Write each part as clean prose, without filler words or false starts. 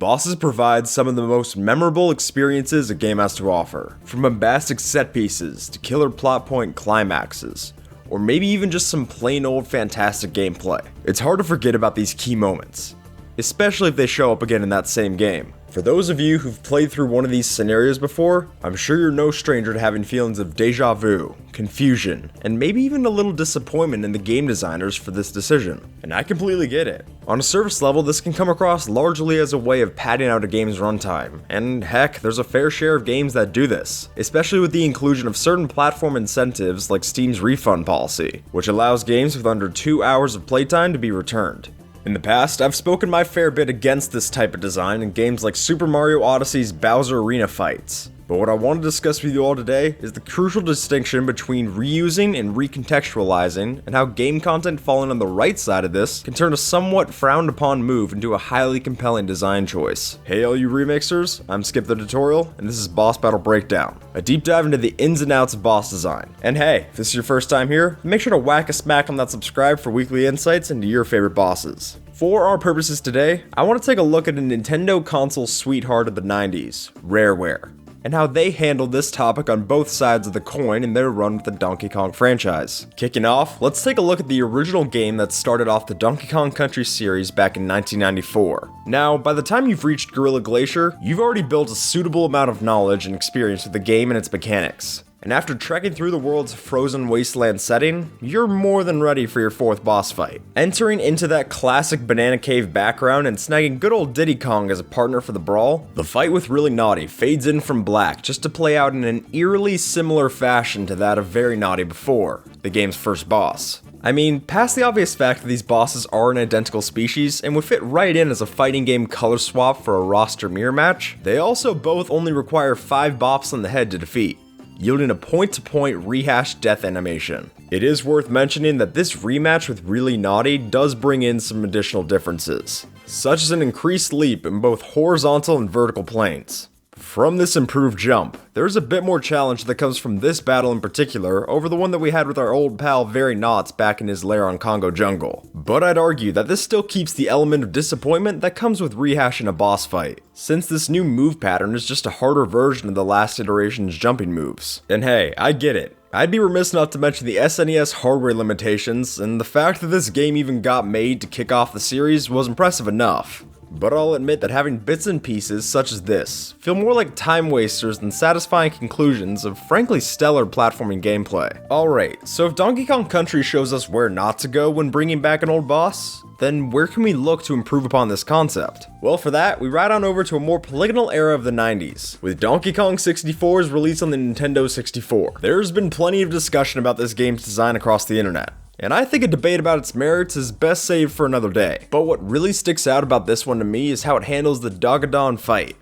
Bosses provide some of the most memorable experiences a game has to offer, from bombastic set pieces to killer plot point climaxes, or maybe even just some plain old fantastic gameplay. It's hard to forget about these key moments, especially if they show up again in that same game. For those of you who've played through one of these scenarios before, I'm sure you're no stranger to having feelings of deja vu, confusion, and maybe even a little disappointment in the game designers for this decision. And I completely get it. On a surface level, this can come across largely as a way of padding out a game's runtime, and heck, there's a fair share of games that do this, especially with the inclusion of certain platform incentives like Steam's refund policy, which allows games with under 2 hours of playtime to be returned. In the past, I've spoken my fair bit against this type of design in games like Super Mario Odyssey's Bowser Arena fights. But what I want to discuss with you all today is the crucial distinction between reusing and recontextualizing, and how game content falling on the right side of this can turn a somewhat frowned upon move into a highly compelling design choice. Hey all you remixers, I'm Skip the Tutorial, and this is Boss Battle Breakdown, a deep dive into the ins and outs of boss design. And hey, if this is your first time here, make sure to whack a smack on that subscribe for weekly insights into your favorite bosses. For our purposes today, I want to take a look at a Nintendo console sweetheart of the 90s, Rareware, and how they handled this topic on both sides of the coin in their run with the Donkey Kong franchise. Kicking off, let's take a look at the original game that started off the Donkey Kong Country series back in 1994. Now, by the time you've reached Gorilla Glacier, you've already built a suitable amount of knowledge and experience with the game and its mechanics. And after trekking through the world's frozen wasteland setting, you're more than ready for your fourth boss fight. Entering into that classic Banana Cave background and snagging good old Diddy Kong as a partner for the brawl, the fight with Really Naughty fades in from black just to play out in an eerily similar fashion to that of Very Naughty before, the game's first boss. I mean, past the obvious fact that these bosses are an identical species and would fit right in as a fighting game color swap for a roster mirror match, they also both only require 5 bops on the head to defeat, yielding a point-to-point rehashed death animation. It is worth mentioning that this rematch with Really Naughty does bring in some additional differences, such as an increased leap in both horizontal and vertical planes. From this improved jump, there's a bit more challenge that comes from this battle in particular over the one that we had with our old pal Very Knots back in his lair on Congo Jungle. But I'd argue that this still keeps the element of disappointment that comes with rehashing a boss fight, since this new move pattern is just a harder version of the last iteration's jumping moves. And hey, I get it. I'd be remiss not to mention the SNES hardware limitations, and the fact that this game even got made to kick off the series was impressive enough. But I'll admit that having bits and pieces such as this feel more like time wasters than satisfying conclusions of frankly stellar platforming gameplay. Alright, so if Donkey Kong Country shows us where not to go when bringing back an old boss, then where can we look to improve upon this concept? Well, for that, we ride on over to a more polygonal era of the 90s, with Donkey Kong 64's release on the Nintendo 64. There's been plenty of discussion about this game's design across the internet, and I think a debate about its merits is best saved for another day. But what really sticks out about this one to me is how it handles the Dogadon fight.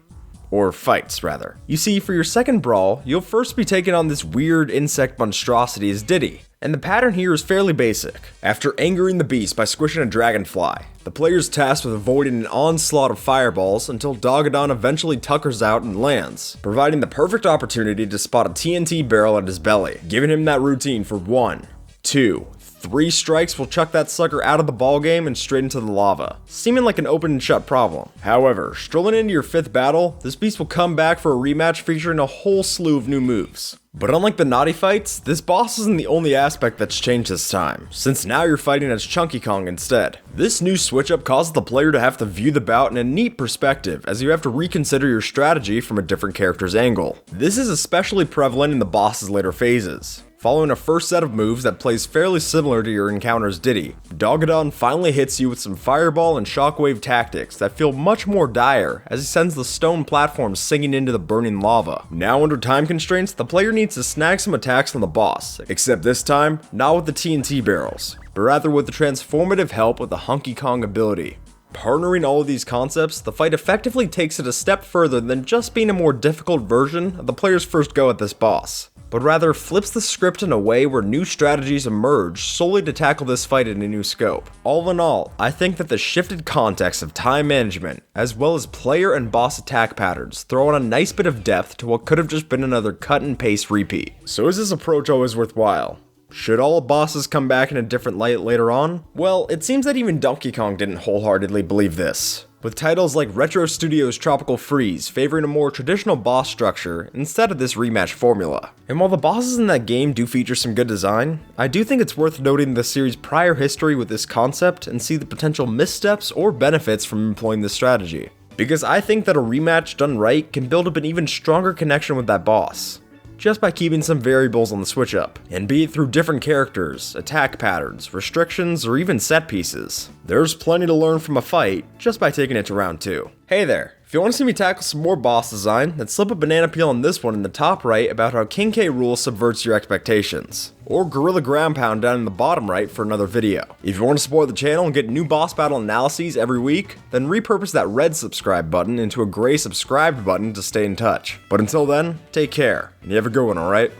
Or fights, rather. You see, for your second brawl, you'll first be taking on this weird insect monstrosity as Diddy, and the pattern here is fairly basic. After angering the beast by squishing a dragonfly, the player's tasked with avoiding an onslaught of fireballs until Dogadon eventually tuckers out and lands, providing the perfect opportunity to spot a TNT barrel at his belly, giving him that routine for 1, 2, 3 strikes will chuck that sucker out of the ballgame and straight into the lava, seeming like an open and shut problem. However, strolling into your 5th battle, this beast will come back for a rematch featuring a whole slew of new moves. But unlike the Naughty fights, this boss isn't the only aspect that's changed this time, since now you're fighting as Chunky Kong instead. This new switch up causes the player to have to view the bout in a neat perspective, as you have to reconsider your strategy from a different character's angle. This is especially prevalent in the boss's later phases. Following a first set of moves that plays fairly similar to your encounter's Diddy, Dogadon finally hits you with some fireball and shockwave tactics that feel much more dire as he sends the stone platform singing into the burning lava. Now under time constraints, the player needs to snag some attacks on the boss, except this time, not with the TNT barrels, but rather with the transformative help of the Hunky Kong ability. Partnering all of these concepts, the fight effectively takes it a step further than just being a more difficult version of the player's first go at this boss, but rather flips the script in a way where new strategies emerge solely to tackle this fight in a new scope. All in all, I think that the shifted context of time management, as well as player and boss attack patterns, throw on a nice bit of depth to what could have just been another cut and paste repeat. So is this approach always worthwhile? Should all bosses come back in a different light later on? Well, it seems that even Donkey Kong didn't wholeheartedly believe this. with titles like Retro Studios' Tropical Freeze favoring a more traditional boss structure instead of this rematch formula. And while the bosses in that game do feature some good design, I do think it's worth noting the series' prior history with this concept and see the potential missteps or benefits from employing this strategy. Because I think that a rematch done right can build up an even stronger connection with that boss, just by keeping some variables on the switch up, and be it through different characters, attack patterns, restrictions, or even set pieces. There's plenty to learn from a fight just by taking it to round 2. Hey there, if you want to see me tackle some more boss design, then slip a banana peel on this one in the top right about how King K. Rool subverts your expectations, or Gorilla Ground Pound down in the bottom right for another video. If you want to support the channel and get new boss battle analyses every week, then repurpose that red subscribe button into a gray subscribed button to stay in touch. But until then, take care, and you have a good one, alright?